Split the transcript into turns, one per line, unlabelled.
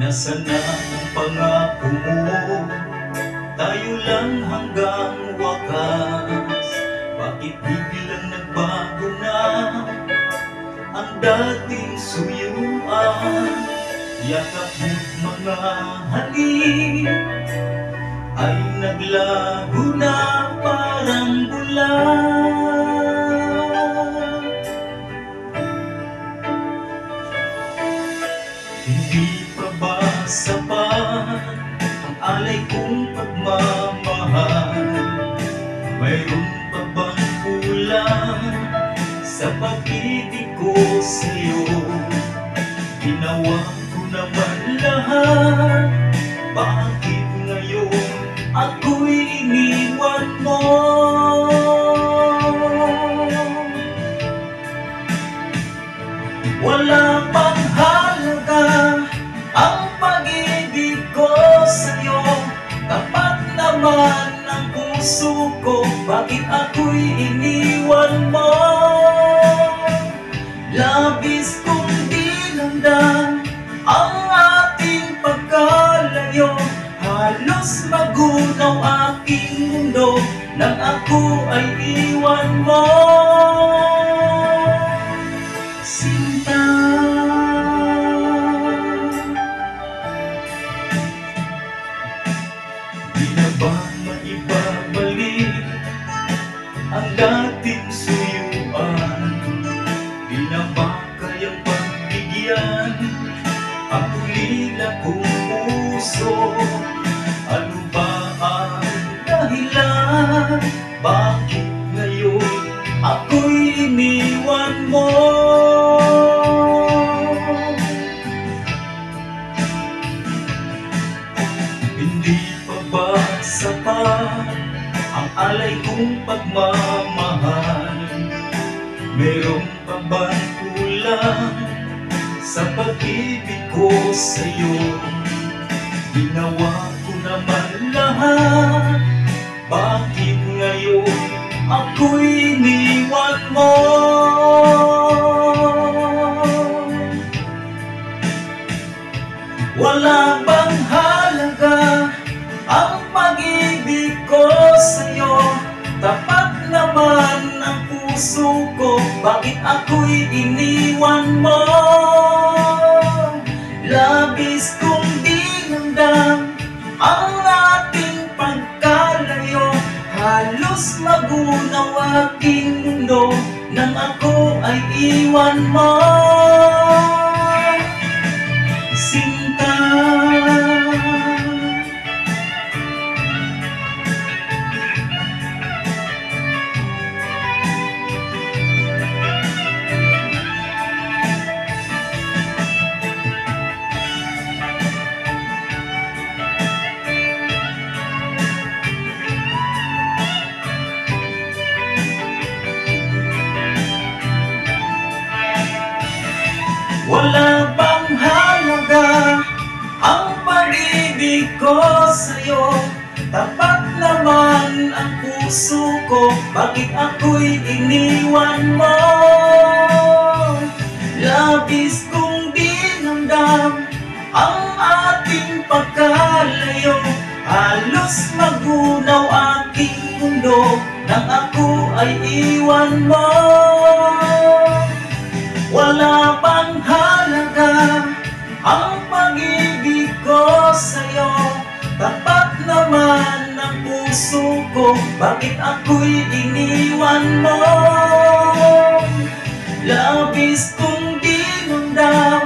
Nasaan na ang pangako mo? Tayo lang hanggang wakas. Bakit biglang nagbago na ang dating suyuan? Yakap mo't mga halik ay naglaho na parang bulan. Hindi pa ba sapat ang alay kong pagmamahal? Mayroon pa bang kulang sa pag-ibig ko sa'yo? Ginawa ko naman lahat, bakit ngayon ako'y iniwan mo? Wala pang halaga ang pag-ibig ko sa'yo, tapat naman ang puso ko, bakit ako'y iniwan mo? Labis kong dinamdam ang ating pagkalayo, halos magunaw aking mundo nang ako ay iwan mo. Sinta, di na ba maibabalik ang dating suyuan? Di na ba kayang pagbigyan ang ulila kong puso? Ano ba ang dahilan? Bakit ngayon ako'y iniwan mo? Hindi pa ba sapat ang alay kong pagmamahal? Meron pa bang kulang sa pag-ibig ko sa'yo? Ginawa ko naman lahat, bakit ngayon ako'y iniwan mo? Wala bang halaga ang pag-ibig ko sa'yo, tapat naman ang puso ko, bakit ako'y iniwan mo? Labis kong dinamdam ang ating pagkalayo, halos magunaw aking mundo nang ako ay iwan mo. Sinta, wala bang halaga ang pag-ibig ko sa'yo, tapat naman ang puso ko, bakit ako'y iniwan mo? Labis kong dinamdam ang ating pagkalayo, halos magunaw aking mundo nang ako ay iwan mo. Wala bang halaga ang pag-ibig ko sa'yo, tapat naman ang puso ko, bakit ako'y iniwan mo? Labis kong dinamdam